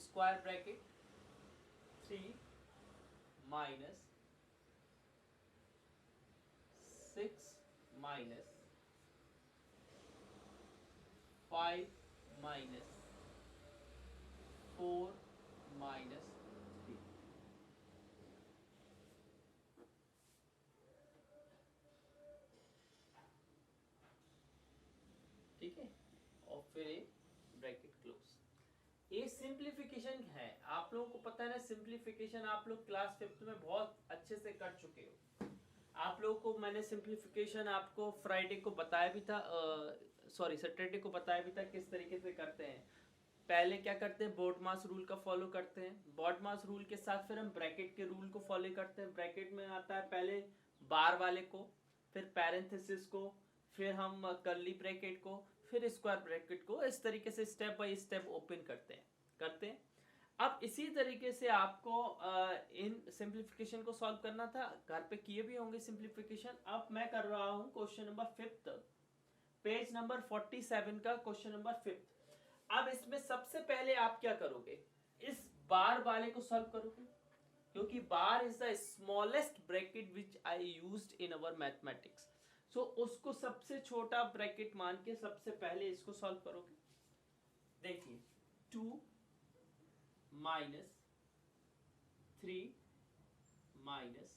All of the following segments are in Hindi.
Square bracket 3 minus 6 minus 5 minus 4 minus 3। ठीक है, और फिर एक ब्रैकेट क्लोज। ये सिंप्लीफिकेशन है, आप लोगों को पता है ना, सिंप्लीफिकेशन आप लोग क्लास 5th में बहुत अच्छे से कर चुके हो। आप लोगों को मैंने सिंप्लीफिकेशन आपको फ्राइडे को बताया भी था, सॉरी सैटरडे को बताया भी था किस तरीके से करते हैं। पहले क्या करते हैं, बोर्ड मास रूल का फॉलो करते हैं, बोर्ड मास रूल के साथ फिर हम ब्रैकेट के रूल को फॉलो करते हैं। ब्रैकेट में आता है पहले बार वाले को, फिर पैरेंथेसिस को, फिर हम कर्ली ब्रैकेट को, फिर स्क्वायर ब्रैकेट को, इस तरीके से स्टेप बाय स्टेप ओपन करते हैं। अब इसी तरीके से आपको इन सिंप्लीफिकेशन को सॉल्व करना था, घर पे किए भी होंगे सिंप्लीफिकेशन। अब मैं कर रहा हूं क्वेश्चन नंबर 5, पेज नंबर 47 का क्वेश्चन नंबर 5। अब इसमें सबसे पहले आप क्या करोगे, इस बार वाले को सॉल्व करोगे, क्योंकि bar is the smallest bracket which I used in our mathematics. So उसको सबसे छोटा ब्रैकेट मान के सबसे पहले इसको सॉल्व करोगे। देखिए 2 माइनस 3 माइनस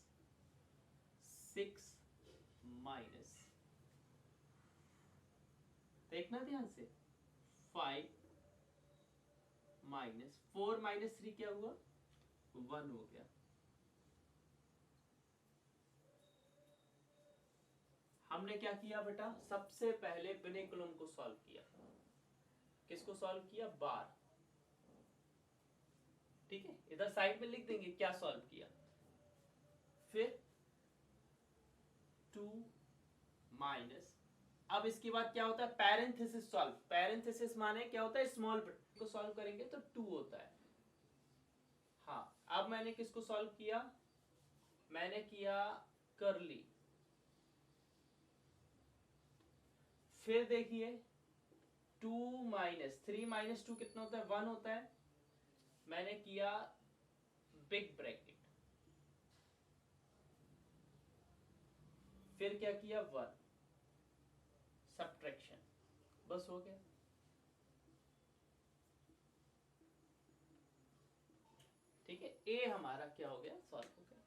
6 माइनस, देखना ध्यान से, 5 माइनस 4 माइनस 3 क्या हुआ, 1 हो गया। हमने क्या किया बेटा, सबसे पहले बिनेकुलम को सॉल्व किया। किसको सॉल्व किया, बार। ठीक है, इधर साइड में लिख देंगे क्या सॉल्व किया। फिर 2 माइनस, अब इसके बाद क्या होता है, पैरेंथेसिस सॉल्व। पैरेंथेसिस माने क्या होता है, स्मॉल को सॉल्व करेंगे तो 2 होता है। हाँ, अब मैंने किसको सॉल्व किया, मैंने किया कर्ली। फिर देखिए 2 माइनस 3 माइनस 2 कितना होता है, 1 होता है। मैंने किया बिग ब्रैकेट, फिर क्या किया, 1, सब्ट्रैक्शन, बस हो गया। ठीक है, ए हमारा क्या हो गया, सॉल्व हो गया।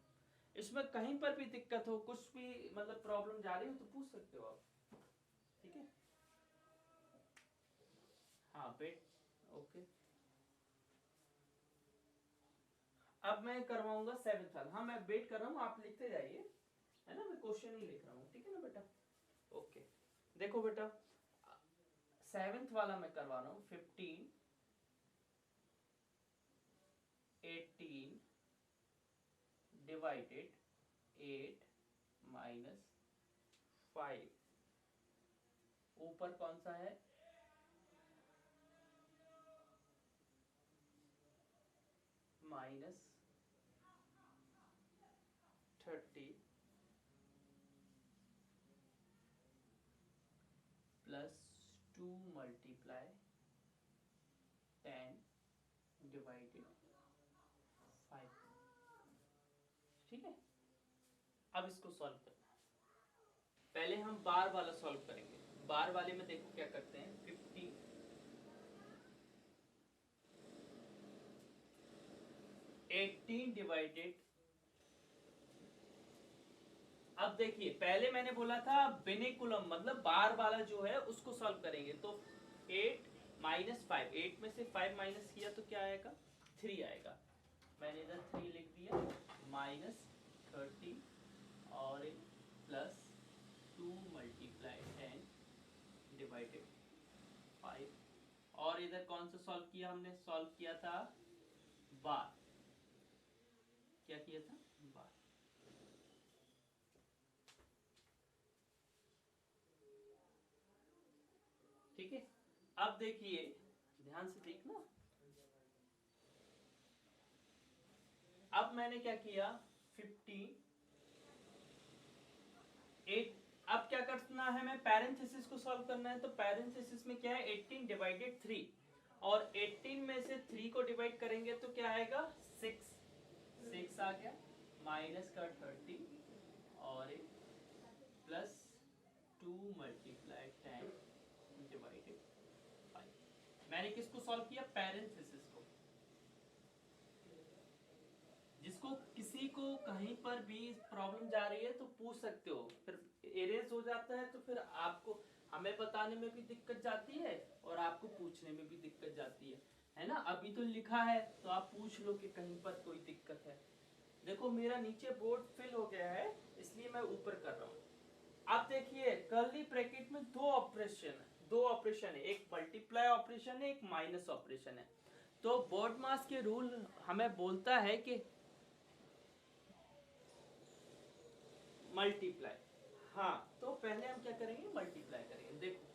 इसमें कहीं पर भी दिक्कत हो, कुछ भी मतलब प्रॉब्लम जा रही हो तो पूछ सकते हो आप। ठीक है, हाँ बेट, ओके। अब मैं करवाऊंगा 7th वाला। हाँ मैं वेट कर रहा हूँ, आप लिखते जाइए, है ना, मैं क्वेश्चन ही लिख रहा हूँ। ठीक है ना बेटा, ओके। देखो बेटा 7th वाला मैं करवा रहा हूँ। 15 18 डिवाइडेड 8 माइनस 5, ऊपर कौन सा है, माइनस 30 प्लस 2 मल्टीप्लाई 10 डिवाइडेड 5। ठीक है, अब इसको सॉल्व करना है। पहले हम बार वाला सॉल्व करेंगे। बार वाले में देखो क्या करते हैं, 50 18 डिवाइडेड, अब देखिए पहले मैंने बोला था बिनेकुलम मतलब बार वाला जो है उसको सॉल्व करेंगे। तो 8 माइनस 5, 8 में से 5 माइनस किया तो क्या आएगा, 3 आएगा। मैंने इधर 3 लिख दिया, माइनस 30 और प्लस 2 मल्टीप्लाई 10 डिवाइडेड 5। और इधर कौन सा सॉल्व किया, हमने सॉल्व किया था बार। क्या किया था, बार। ठीक है, अब देखिए ध्यान से देखना। अब मैंने क्या किया, 50 8, अब क्या करना है, मैं पैरेंथेसिस को सॉल्व करना है। तो पैरेंथेसिस में क्या है, 18 डिवाइडेड 3, और 18 में से 3 को डिवाइड करेंगे तो क्या आएगा 6 आ गया, माइनस का 30 और प्लस 2 मल्टीप्लाई 10 डिवाइडेड 5। मैंने किसको सॉल्व किया, पैरेंथेसिस को। जिसको किसी को कहीं पर भी प्रॉब्लम जा रही है तो पूछ सकते हो, फिर एरेज हो जाता है तो फिर आपको हमें बताने में भी दिक्कत जाती है और आपको पूछने में भी दिक्कत जाती है ना। अभी तो लिखा है तो आप पूछ लो कि कहीं पर कोई दिक्कत है। देखो मेरा नीचे बोर्ड फिल हो गया है इसलिए मैं ऊपर कर रहा हूँ। आप देखिए कर्ली ब्रैकेट में दो ऑपरेशन है, एक मल्टीप्लाई ऑपरेशन है, एक माइनस ऑपरेशन है। तो बोर्डमास के रूल हमें बोलता है कि मल्टीप्लाई, हाँ तो पहले हम क्या करेंगे, मल्टीप्लाई करेंगे। देखो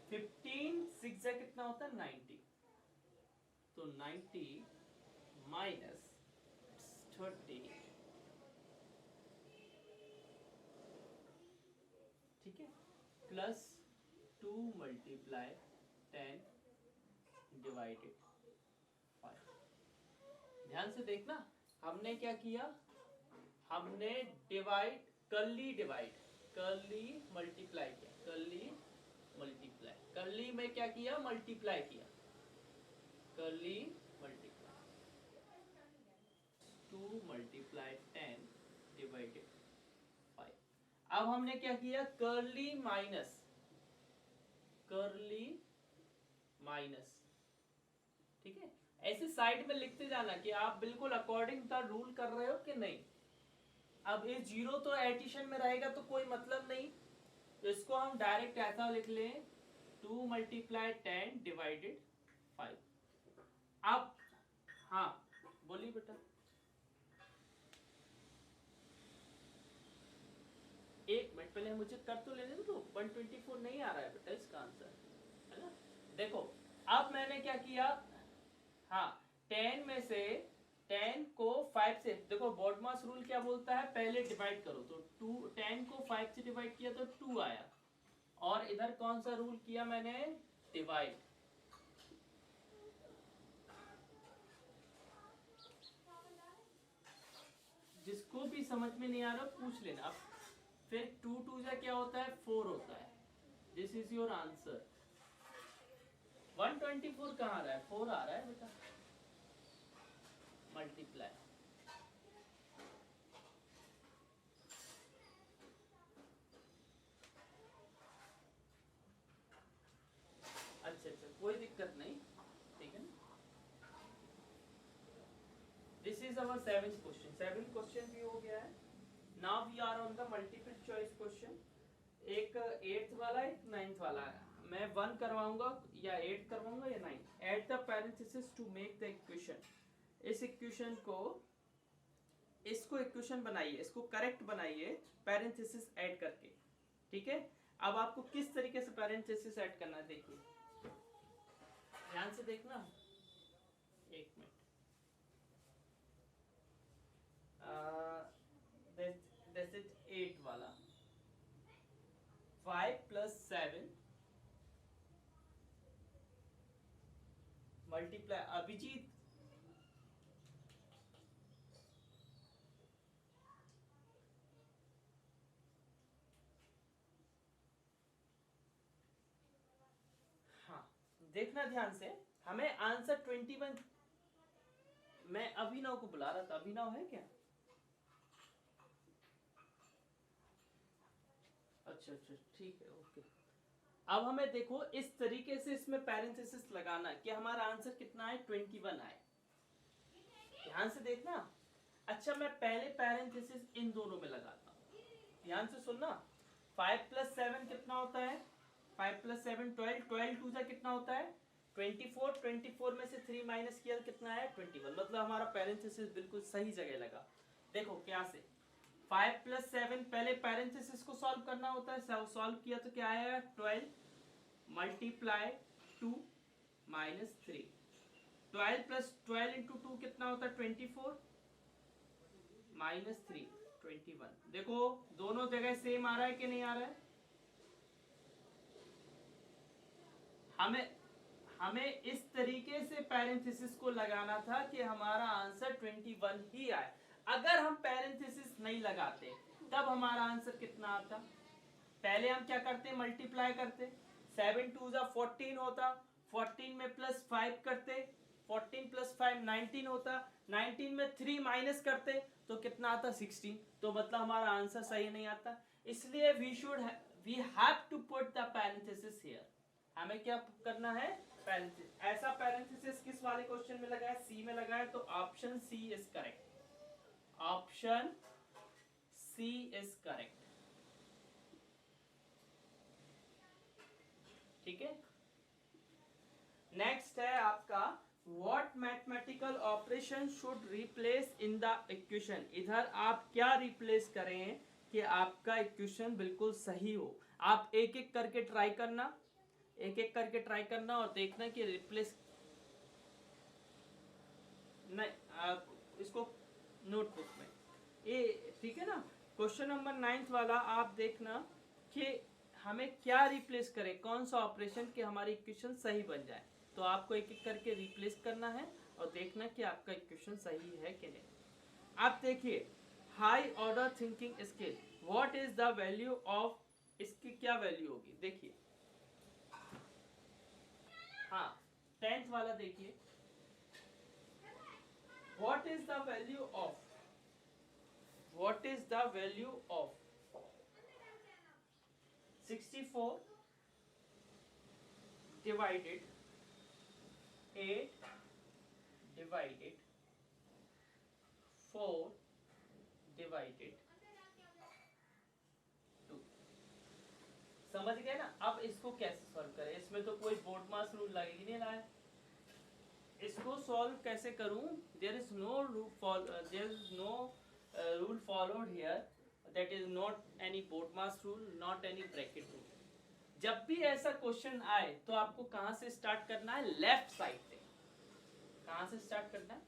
15 6 से कितना होता है 90, तो 90 माइनस 30, ठीक है, प्लस 2 मल्टीप्लाई 10 डिवाइडेड 5। ध्यान से देखना हमने क्या किया, हमने डिवाइड कर्ली मल्टीप्लाई किया, कर्ली में क्या किया, मल्टीप्लाई किया, कर्ली मल्टीप्लाई 2 मल्टीप्लाई 10 डिवाइडेड 5। अब हमने क्या किया, कर्ली माइनस, ठीक है। ऐसे साइड में लिखते जाना कि आप बिल्कुल अकॉर्डिंग द रूल कर रहे हो कि नहीं। अब ये जीरो तो एडिशन में रहेगा तो कोई मतलब नहीं, तो इसको हम डायरेक्ट ऐसा लिख लें 2 मल्टीप्लाई 10 डिवाइडेड 5। अब हाँ बोलिए बेटा, एक मिनट पहले मुझे कर तो लेने दो। 124 नहीं आ रहा है बेटा इसका आंसर, है ना। देखो अब मैंने क्या किया, हाँ 10 में से 10 को 5 से, देखो बॉडमास रूल क्या बोलता है, पहले डिवाइड करो, तो 10 को 5 से डिवाइड किया तो 2 आया, और इधर कौन सा रूल किया मैंने, डिवाइड। जिसको भी समझ में नहीं आ रहा पूछ लेना। फिर 2 2 से क्या होता है 4 होता है, दिस इज योर आंसर। 124 कहाँ आ रहा है, 4 आ रहा है बेटा, मल्टीप्लाई। अच्छा कोई दिक्कत नहीं, ठीक है ना। This is our 7th question, 7th question भी हो गया है। Now we are on the multiple choice question. एक 8th वाला, एक 9th वाला है। मैं 1 करवाऊंगा या 8 करवाऊंगा या 9। Add the parenthesis to make the equation. इस इक्वेशन को, इसको इक्वेशन बनाइए, इसको करेक्ट बनाइए पैरेंथेसिस ऐड करके, ठीक है। अब आपको किस तरीके से पैरेंथेसिस ऐड करना है देखिए, ध्यान से देखना। एक मिनट, दिस इज 8 वाला, 5 + 7 मल्टीप्लाई, अभिजीत हाँ देखना ध्यान से, हमें आंसर 21। मैं अभिनव को बुला रहा था, अभिनव है क्या, अच्छा ठीक है ओके। अब हमें देखो इस तरीके से इसमें पैरेंथेसिस लगाना कि हमारा आंसर कितना है 21 आए, ध्यान से देखना। अच्छा मैं पहले पैरेंथेसिस इन दोनों में लगाता हूँ, ध्यान से सुनना। 5 + 7 कितना होता है, 5 + 7 12, 12 2 कितना होता है 24, 24 में से 3 माइनस किया कितना है 21, मतलब हमारा पैरेंथेसिस बिल्कुल सही जगह लगा। देखो क्या से 5 + 7, पहले पैरेंथेसिस को सॉल्व करना होता है, सॉल्व किया तो क्या आया 12 मल्टीप्लाई 2 माइनस 3, 12 + 12 × 2 कितना होता है 24 माइनस 3 21। देखो दोनों जगह सेम आ रहा है कि नहीं आ रहा है, हमें हमें इस तरीके से पैरेंथेसिस को लगाना था कि हमारा आंसर 21 ही आए। अगर हम पैरेंथेसिस नहीं लगाते तब हमारा आंसर कितना आता? पहले हम क्या करते, मल्टीप्लाई करते, 7 2 14 होता, 14 में +5 करते, 14 + 5 19 होता, 19 में 3 माइनस करते तो कितना आता? 16। तो मतलब हमारा आंसर सही नहीं आता। इसलिए we have to put the parenthesis here. हमें क्या करना है? पैरेंथेसिस। ऐसा पैरेंथेसिस किस वाले क्वेश्चन में लगा है? सी में लगा है, तो option C is correct. Option C is correct. ठीक है। नेक्स्ट है आपका what mathematical operation should replace in the equation. इधर आप क्या रिप्लेस करें कि आपका इक्वेशन बिल्कुल सही हो। आप एक एक करके ट्राई करना, एक एक करके ट्राई करना और देखना कि रिप्लेस नहीं, इसको नोटबुक में ये, ठीक है ना। क्वेश्चन नंबर 9 वाला आप देखना कि हमें क्या रिप्लेस करें, कौन सा ऑपरेशन कि हमारी इक्वेशन सही बन जाए। तो आपको एक एक करके रिप्लेस करना है और देखना कि आपका इक्वेशन सही है कि नहीं। आप देखिए, high order thinking skill, what is the value of, इसकी क्या वैल्यू होगी? देखिए, हाँ 10th वाला देखिए, what is the value of, what is the value of 64 divided 8 divided 4 divided 2। समझ गए ना। अब इसको कैसे सॉल्व करें? इसमें तो कोई बोर्ड मास रूल लग ही नहीं रहा है। इसको सॉल्व कैसे करूं? There is no rule followed here, that is not any BODMAS rule, not any bracket rule. जब भी ऐसा क्वेश्चन आए तो आपको कहां से स्टार्ट करना है? लेफ्ट साइड से। कहां से स्टार्ट करना है?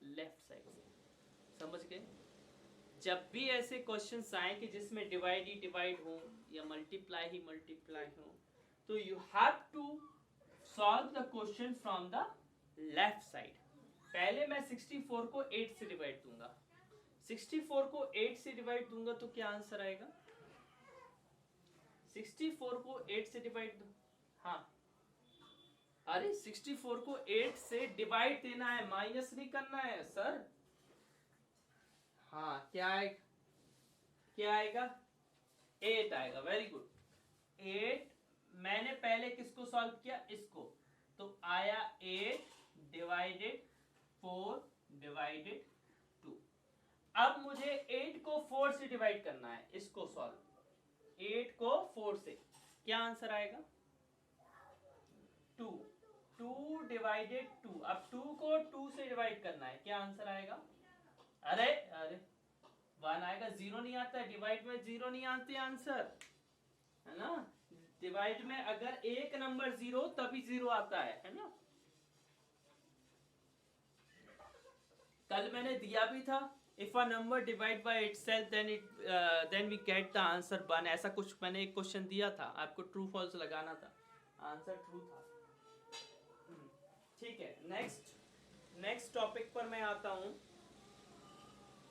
लेफ्ट साइड से। समझ गए। जब भी ऐसे क्वेश्चंस आए कि जिसमें डिवाइड ही डिवाइड हो या मल्टीप्लाई ही मल्टीप्लाई हो, तो you have to solve the question from the left side. पहले मैं 64 को 8 से डिवाइड दूंगा, 64 को 8 से डिवाइड दूंगा तो क्या आंसर आएगा? 64 को 8 से डिवाइड दो, हाँ, अरे 64 को 8 से डिवाइड देना है, माइनस नहीं करना है सर। हाँ, क्या आएगा? क्या आएगा? 8 आएगा। Very good. 8 मैंने पहले किसको सॉल्व किया? इसको, तो आया 8 डिवाइडेड 4 डिवाइडेड 2। अब मुझे 8 को 4 से डिवाइड करना है, इसको सॉल्व, 8 को 4 से, क्या आंसर आएगा? 2। 2 डिवाइडेड 2। अब 2 को 2 से डिवाइड करना है, क्या आंसर आएगा? अरे अरे 1 आएगा। 0 नहीं आता है डिवाइड में, 0 नहीं आते आंसर, है ना। डिवाइड में अगर एक नंबर 0 तभी 0 आता है ना। कल मैंने दिया भी था, if a number divide by itself then we get the answer 1। ऐसा कुछ मैंने एक क्वेश्चन दिया था, आपको ट्रू फॉल्स लगाना था, आंसर ट्रू था। ठीक है। नेक्स्ट टॉपिक पर मैं आता हूं।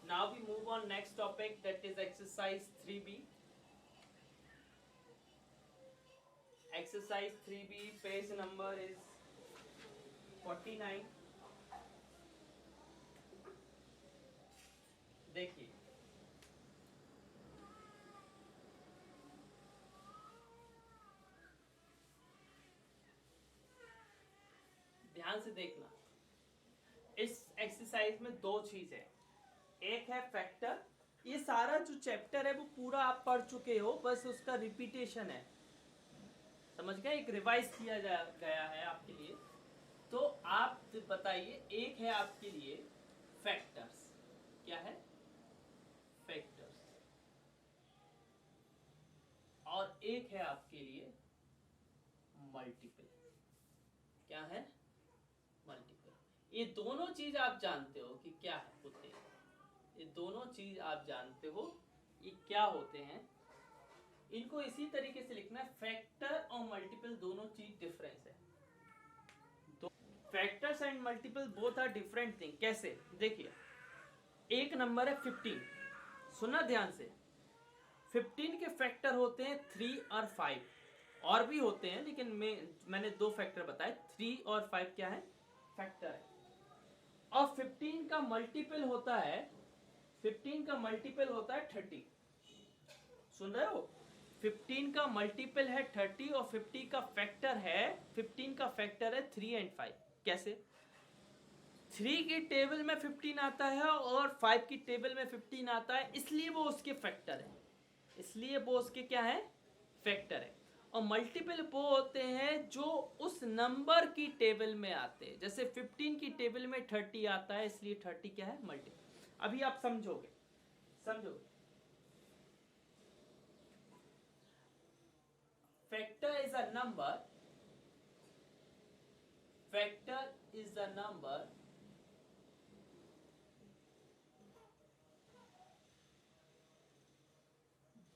Now we move on next topic, that is exercise 3B। Exercise 3B, page number is 49। देखिए, ध्यान से देखना। इस एक्सरसाइज में दो चीज है, एक है फैक्टर। ये सारा जो चैप्टर है वो पूरा आप पढ़ चुके हो, बस उसका रिपीटेशन है, समझ गए। एक रिवाइज किया गया है आपके लिए। तो आप बताइए, एक है आपके लिए फैक्टर्स, क्या है? फैक्टर्स। और एक है आपके लिए मल्टीपल, क्या है? मल्टीपल। ये दोनों चीज आप जानते हो कि क्या है होते हैं, ये दोनों चीज आप जानते हो ये क्या होते हैं। इनको इसी तरीके से लिखना है, फैक्टर और मल्टीपल दोनों चीज डिफरेंस है। Factors and multiple both are different thing. कैसे? देखिए, एक नंबर है 15, सुना ध्यान से। 15 के फैक्टर होते हैं 3 और 5, और भी होते हैं लेकिन मैंने दो फैक्टर बताए, 3 और 5 क्या है? फैक्टर है। और 15 का मल्टीपल होता है, 15 का मल्टीपल होता है 30। सुन रहे हो? 15 का मल्टीपल है 30 और 50 का फैक्टर है, 15 का फैक्टर है 3 एंड 5। कैसे? 3 की टेबल में 15 आता है और 5 की टेबल में 15 आता है, इसलिए वो उसके फैक्टर है, इसलिए वो उसके क्या है? फैक्टर है। और मल्टीपल वो होते हैं जो उस नंबर की टेबल में आते हैं। जैसे 15 की टेबल में 30 आता है, इसलिए 30 क्या है? मल्टीपल। अभी आप समझोगे, समझोगे। Factor is a number, factor is the number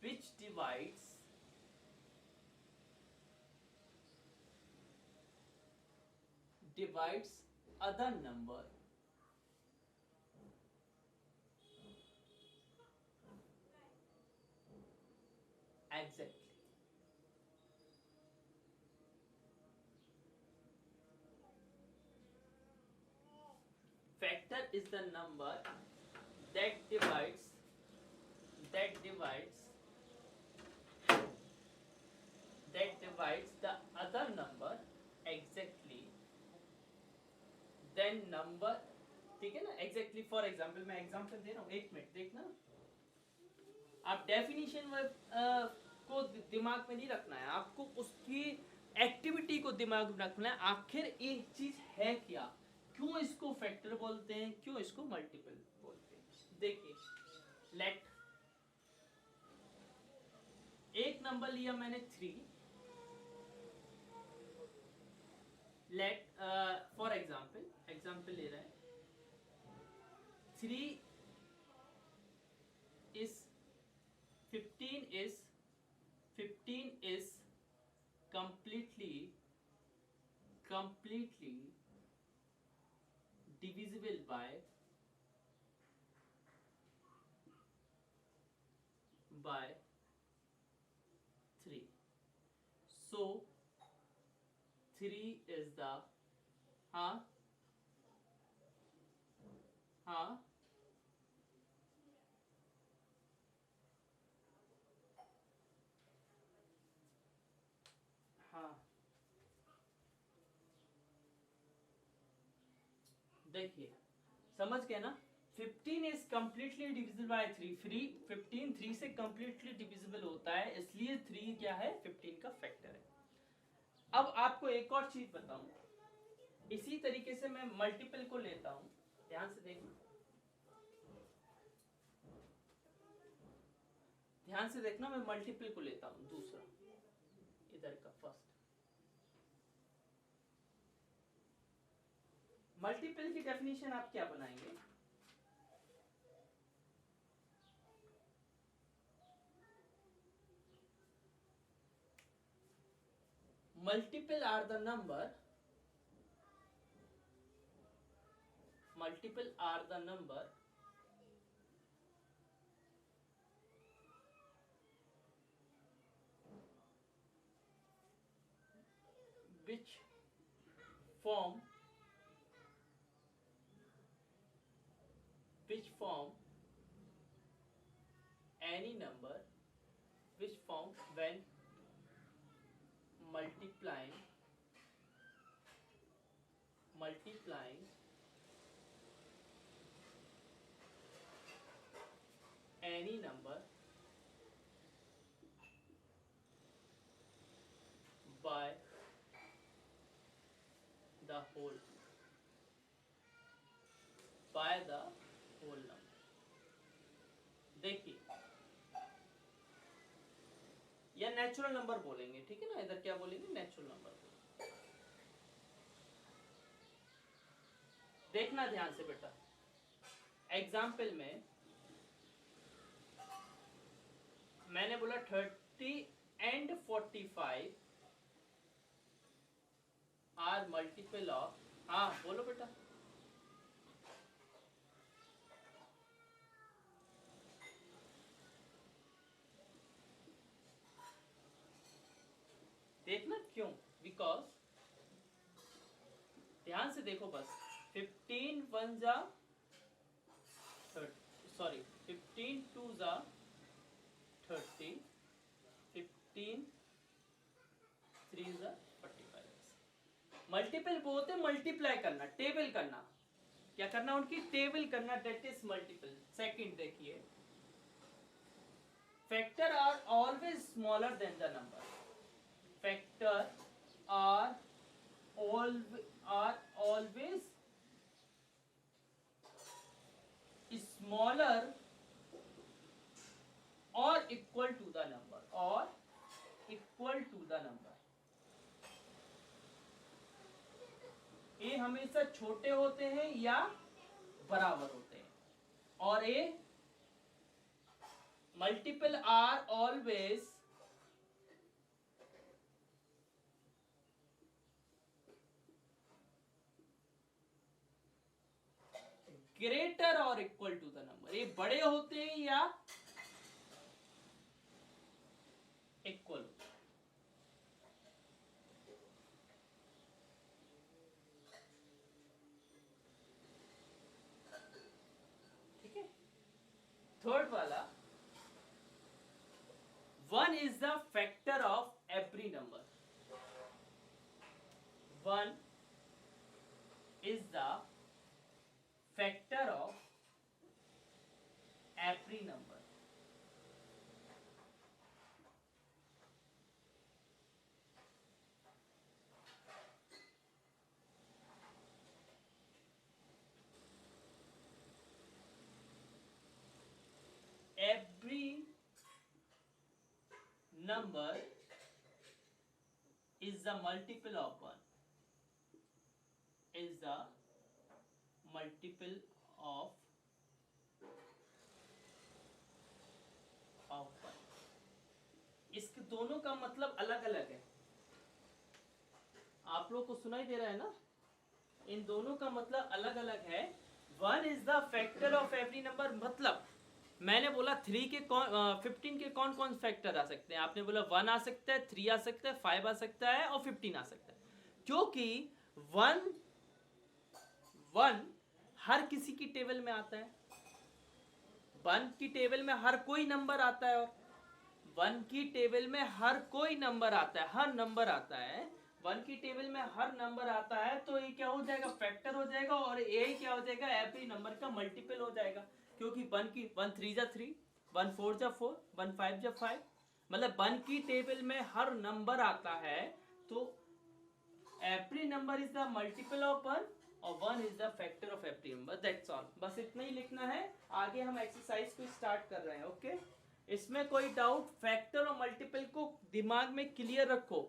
which divides other number exactly. Factor is the number that divides the other number exactly then number। ठीक है ना? exactly। फॉर एग्जाम्पल, मैं एग्जाम्पल दे रहा हूँ, एक मिनट देखना। आप डेफिनेशन को दिमाग में नहीं रखना है, आपको उसकी एक्टिविटी को दिमाग में रखना है। आखिर एक चीज है क्या, क्यों इसको फैक्टर बोलते हैं, क्यों इसको मल्टीपल बोलते हैं। देखिए, लेट, एक नंबर लिया मैंने 3, लेट फॉर एग्जाम्पल ले रहे हैं 3 is 15 is completely divisible by 3। So 3 is the, हाँ हाँ हाँ, देखिए, समझ गए ना? 15 is completely divisible by 3। 15 3 से completely divisible होता है, इसलिए 3 क्या है? 15 का फैक्टर है। अब आपको एक और चीज बताऊं, इसी तरीके से मैं मल्टीपल को लेता हूं, ध्यान से देखना, ध्यान से देखना, मैं मल्टीपल को लेता हूं, दूसरा इधर का फर्स्ट। मल्टीपल की डेफिनेशन आप क्या बनाएंगे? Multiple are the number which form any number, which form when multiplying any number by the whole number। देखिए, या नेचुरल नंबर बोलेंगे, ठीक है ना? इधर क्या बोलेंगे? Natural number. देखना ध्यान से बेटा, एग्जाम्पल में मैंने बोला 30 and 45 आर मल्टीपल ऑफ हाँ बोलो बेटा। देखना क्यों? बिकॉज ध्यान से देखो बस, 15 वन जा 30, सॉरी 15 टू जा 30, 15 3 जा 45। मल्टीपल बोलते हैं मल्टीप्लाई करना, टेबल करना, क्या करना उनकी टेबल करना, दैट इज मल्टीपल। सेकंड देखिए, factor are always smaller than the number, factor are always smaller or equal to the number, or equal to the number। ये हमेशा छोटे होते हैं या बराबर होते हैं, और ये मल्टीपल आर ऑलवेज ग्रेटर और इक्वल टू द नंबर, ये बड़े होते हैं या इक्वल होते हैं। ठीक है। थर्ड वाला, 1 is the factor of every number, 1 is the factor of every number। Every number is the multiple of 1, is the multiple of 1। इसके दोनों का मतलब अलग अलग है, आप लोग को सुनाई दे रहा है ना? इन दोनों का मतलब अलग अलग है। 1 is the factor of every number, मतलब मैंने बोला 3 के 15 के कौन कौन फैक्टर आ सकते हैं, आपने बोला 1 आ सकता है, 3 आ सकता है, 5 आ सकता है और 15 आ सकता है, क्योंकि 1 हर किसी की टेबल में आता है, 1 की टेबल में हर कोई नंबर आता है, और 1 की टेबल में हर कोई नंबर आता है, हर नंबर आता है, 1 की टेबल में हर नंबर आता है, तो ये क्या हो जाएगा, फैक्टर हो जाएगा, और ये क्या हो जाएगा, एवरी नंबर का मल्टीपल हो जाएगा, क्योंकि 1 3 जा 3, 1 4 जा 4, 1 5 जा 5, मतलब 1 की टेबल में हर नंबर आता है, तो every number is the multiple of 1 और 1 is the factor of every number, that's all. बस इतना ही लिखना है। आगे हम एक्सरसाइज को स्टार्ट कर रहे हैं, ओके? इसमें कोई डाउट? फैक्टर और मल्टीपल को दिमाग में क्लियर रखो,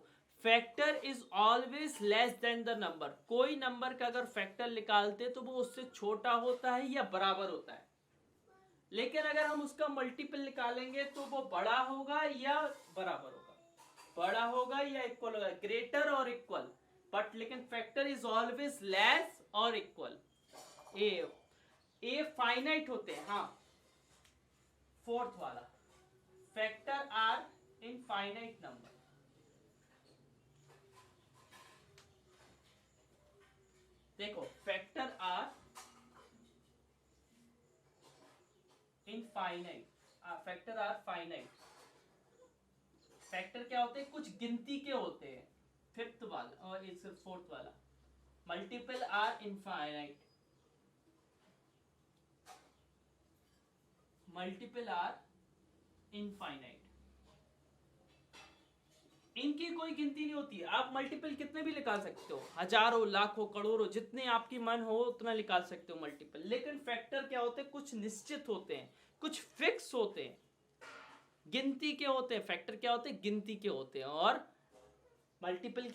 factor is always less than the number, कोई नंबर का अगर फैक्टर निकालते तो वो उससे छोटा होता है या बराबर होता है, लेकिन अगर हम उसका मल्टीपल निकालेंगे तो वो बड़ा होगा या बराबर होगा, बड़ा होगा या इक्वल होगा, ग्रेटर और इक्वल, बट लेकिन फैक्टर इज ऑलवेज लेस और इक्वल। ए फाइनाइट होते हैं, हाँ। फोर्थ वाला, फैक्टर आर इनफाइनाइट नंबर, देखो factor are infinite, factor are finite. Factor क्या होते हैं, कुछ गिनती के होते हैं। फिफ्थ वाला और इस फोर्थ वाला, multiple are infinite, multiple are infinite, इनकी कोई गिनती नहीं होती। आप मल्टीपल कितने भी निकाल सकते हो, हजारों, लाखों, करोड़ों, जितने आपकी मन हो उतना निकाल सकते हो मल्टीपल, लेकिन फैक्टर क्या होते हैं, कुछ निश्चित होते हैं, कुछ फिक्स होते हैं, गिनती के होते हैं। फैक्टर क्या होते हैं, गिनती के होते हैं, और मल्टीपल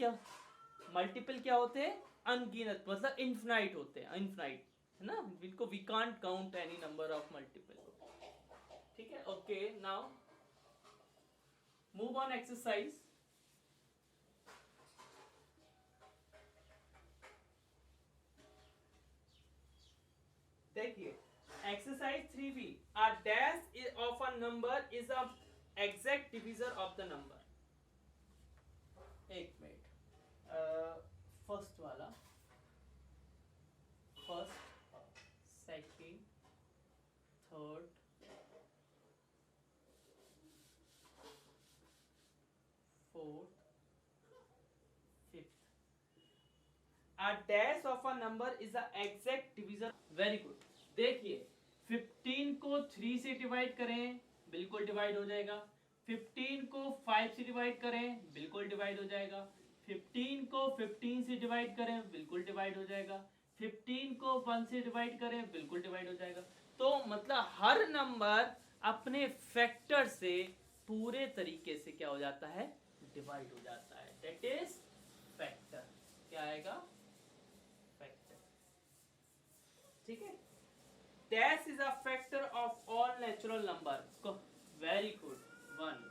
क्या होते हैं, अनगिनत, मतलब इनफिनाइट होते हैं, इनफिनाइट है ना, इनको we can't count any number of multiple. ठीक है, okay, now move on exercise. 3b. A dash of a number is a exact divisor of the number. एक मिनट, फर्स्ट वाला, first, second, third, fourth, fifth. A dash of a number is a exact divisor. Very good. देखिए 15 को 3 से डिवाइड करें, बिल्कुल डिवाइड हो जाएगा. 15 को 5 से डिवाइड करें, बिल्कुल डिवाइड हो जाएगा. 15 को 15 से डिवाइड करें, बिल्कुल डिवाइड हो जाएगा. 15 को 1 से डिवाइड करें, बिल्कुल डिवाइड हो जाएगा. तो मतलब हर नंबर अपने फैक्टर से पूरे तरीके से क्या हो जाता है, डिवाइड हो जाता है. That is factor. क्या आएगा, फैक्टर. ठीक है. Dash is a factor of all natural number. Very good. 1.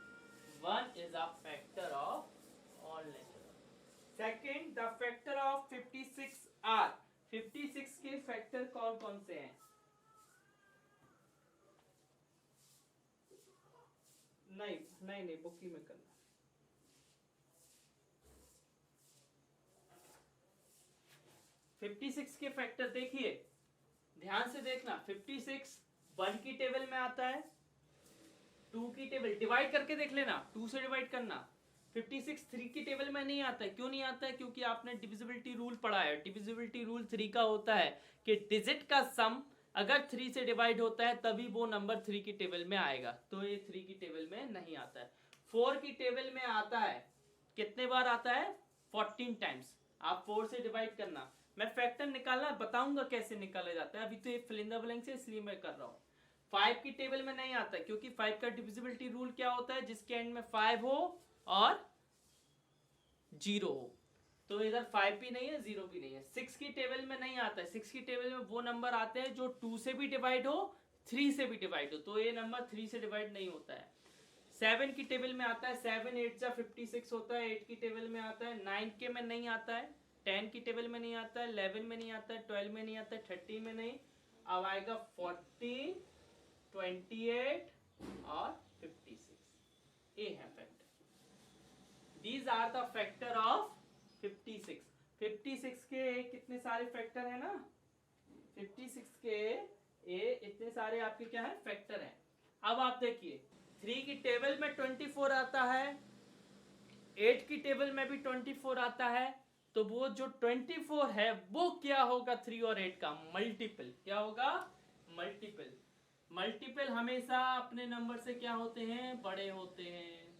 1 is a factor of all natural. Second, the factor of 56 are. 56 के फैक्टर कौन कौन से हैं? नहीं बुक ही में करना. फिफ्टी सिक्स के फैक्टर देखिए, ध्यान से देखना. 56 1 की टेबल में आता है, 2 की टेबल डिवाइड करके देख लेना, 2 से डिवाइड करना. 56 3 की टेबल में नहीं आता है. क्यों नहीं आता है? क्योंकि आपने डिविजिबिलिटी रूल पढ़ा है. डिविजिबिलिटी रूल 3 का होता है कि डिजिट का सम अगर 3 से डिवाइड होता है तभी वो नंबर 3 की टेबल में आएगा. तो ये 3 की टेबल में नहीं आता है. 4 की टेबल में आता है. कितने बार आता है? 14 टाइम्स. आप 4 से डिवाइड करना. मैं फैक्टर निकालना बताऊंगा कैसे निकाला जाता है. अभी तो ये फिल इन द ब्लैंक्स है इसलिए मैं कर रहा हूँ. 5 की टेबल में नहीं आता है क्योंकि 5 का डिविजिबिलिटी रूल क्या होता है, जिसके एंड में 5 हो और 0 हो. तो इधर 5 भी नहीं है, 0 भी नहीं है. 6 की टेबल में नहीं आता है. 6 की टेबल में वो नंबर आते हैं जो 2 से भी डिवाइड हो, 3 से भी डिवाइड हो. तो ये नंबर 3 से डिवाइड नहीं होता है. 7 की टेबल में आता है. 7 8 जा 56 होता है. 8 की टेबल में आता है. 9 के में नहीं आता है. 10 की टेबल में नहीं आता है. 11 में नहीं आता है. 12 में नहीं आता है. 13 में नहीं. अब आएगा 14, 28 और 56. ये है factor. These are the factor of 56. 56 के कितने सारे फैक्टर है ना, 56 के ये इतने सारे आपके क्या है, फैक्टर हैं. अब आप देखिए 3 की टेबल में 24 आता है, 8 की टेबल में भी 24 आता है. तो वो जो 24 है वो क्या होगा, 3 और 8 का मल्टीपल. क्या होगा, मल्टीपल. मल्टीपल हमेशा अपने नंबर से क्या होते हैं, बड़े होते हैं.